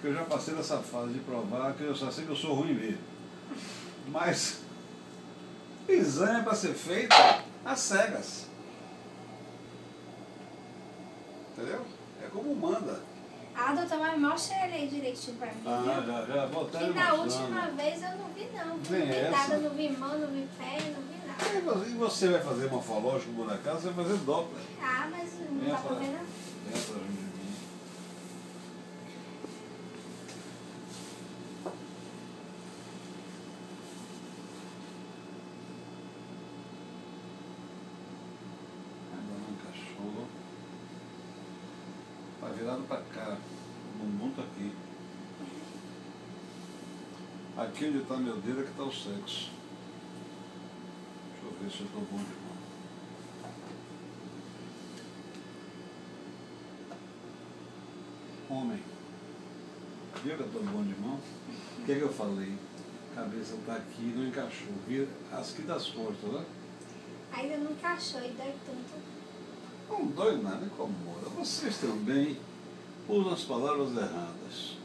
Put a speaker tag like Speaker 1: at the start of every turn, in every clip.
Speaker 1: porque eu já passei dessa fase de provar que eu só sei que eu sou ruim mesmo. Mas exame é para ser feito às cegas. Entendeu? É como manda.
Speaker 2: Ah, doutor, mas mostra ele aí direitinho pra mim.
Speaker 1: Já, vou até
Speaker 2: Que
Speaker 1: lhe
Speaker 2: na
Speaker 1: mostrando.
Speaker 2: última vez eu não vi não. Não
Speaker 1: Nem
Speaker 2: vi
Speaker 1: essa.
Speaker 2: nada, não vi mão, não vi pé, não vi nada.
Speaker 1: E você vai fazer morfológico por acaso, você vai fazer Doppler.
Speaker 2: Ah, mas não dá pra ver não.
Speaker 1: Vem atrás de mim. Ainda não encaixou. Tá virado pra cá. O bumbum tá aqui. Aqui onde está meu dedo é que está o sexo. Deixa eu ver se eu estou bom de mão. Homem, viu que eu estou bom de mão? O que é que eu falei? A cabeça está aqui, não encaixou. Vira as aqui das costas, né?
Speaker 2: Ainda não encaixou e dói tanto.
Speaker 1: Não dói nada, incomoda. Vocês também usam as palavras erradas.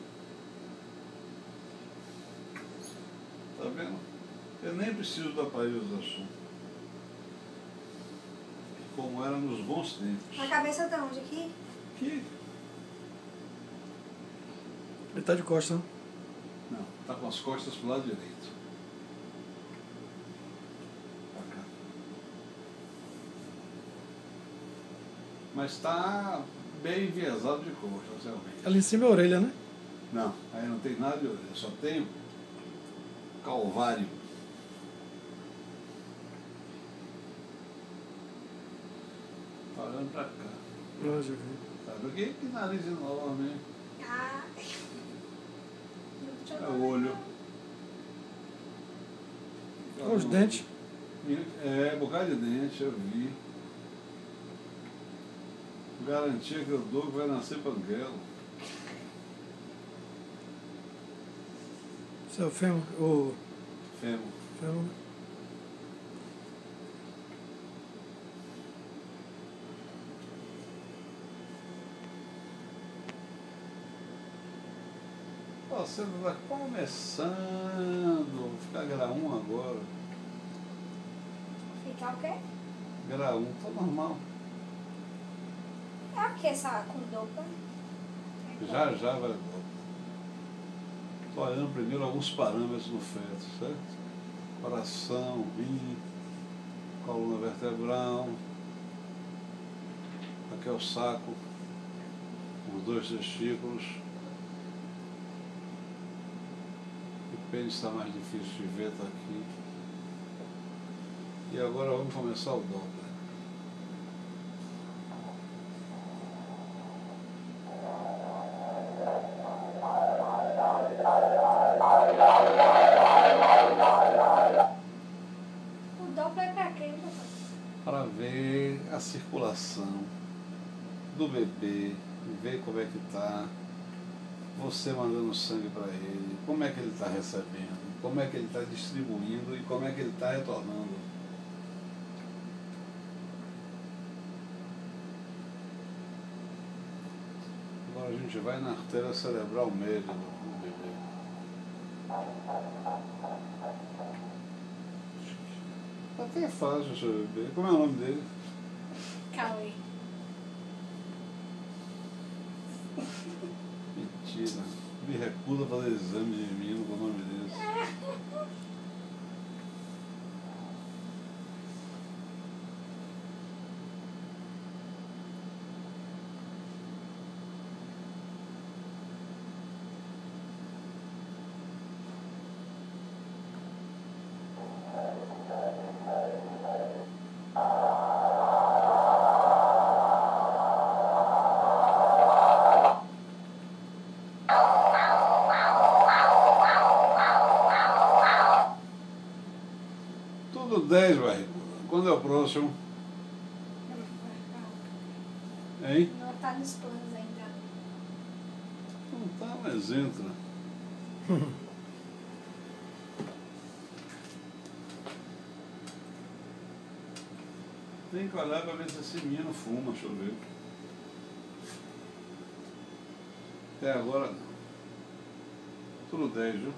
Speaker 1: Tá vendo? Eu nem preciso do aparelho de som. Como era nos bons tempos.
Speaker 2: A cabeça tá onde? Aqui?
Speaker 1: Aqui.
Speaker 3: Ele tá de costas, né?
Speaker 1: Não, tá com as costas pro lado direito. Pra cá. Mas tá bem enviesado de costas, realmente.
Speaker 3: Ali em cima é a orelha, né?
Speaker 1: Não, aí não tem nada de orelha, só tenho calvário. Tá olhando pra cá.
Speaker 3: Ah, já vi.
Speaker 1: Sabe o que? Que nariz enorme, hein?
Speaker 2: Ah.
Speaker 1: É o olho.
Speaker 3: Olha os dentes.
Speaker 1: É, bocado de dente, eu vi. Garantia que eu dou que vai nascer panguelo.
Speaker 3: Isso é o fêmur? O
Speaker 1: Fêmur.
Speaker 3: fêmur.
Speaker 1: Você está começando. Ficar grau 1 agora.
Speaker 2: Ficar o quê?
Speaker 1: Grau 1, tá normal.
Speaker 2: É o que essa com dopa?
Speaker 1: Já vai. Estou olhando primeiro alguns parâmetros no feto, certo? Coração, rim, coluna vertebral. Aqui é o saco, os 2 testículos. O pênis está mais difícil de ver, está aqui. E agora vamos começar o Doppler.
Speaker 2: O Doppler é pra quê, doutor?
Speaker 1: Para ver a circulação do bebê, ver como é que está, você mandando sangue para ele, como é que ele está recebendo, como é que ele está distribuindo e como é que ele está retornando. Agora a gente vai na artéria cerebral média do bebê. Até é fácil, seu bebê. Como é o nome dele?
Speaker 2: Cauê.
Speaker 1: Mentira. Me recusa a fazer exame de menino com o nome desse. Tudo 10, barriguda. Quando é o próximo? Hein?
Speaker 2: Não tá nos planos ainda.
Speaker 1: Não tá, mas entra. Tem que olhar para ver se esse menino fuma, deixa eu ver. Até agora não. Tudo 10, viu?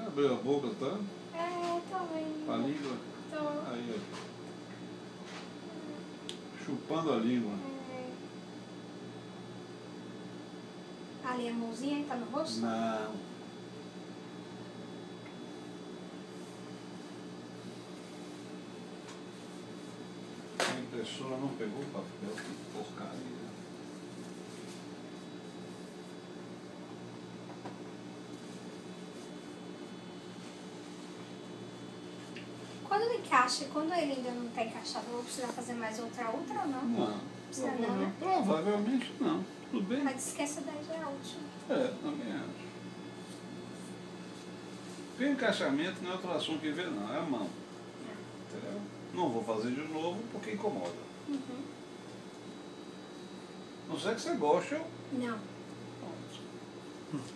Speaker 1: Abriu a boca, tá?
Speaker 2: É, tô vendo.
Speaker 1: A língua.
Speaker 2: Tô.
Speaker 1: Aí, ó. Chupando a língua.
Speaker 2: Ali a mãozinha tá no rosto?
Speaker 1: Não. A impressora não pegou o papel, que porcaria.
Speaker 2: Quando ele encaixa, quando ele ainda não tá encaixado, eu vou precisar fazer mais outra ou não?
Speaker 1: Não.
Speaker 2: Precisa não, né?
Speaker 1: Provavelmente não. Tudo bem?
Speaker 2: Mas esqueça daí já é a última.
Speaker 1: Também acho. Porque encaixamento não é outro assunto que vê, não. É a mão. Entendeu? Não vou fazer de novo porque incomoda.
Speaker 2: Uhum.
Speaker 1: Não sei que você goste, eu...
Speaker 2: Não.
Speaker 1: Pronto.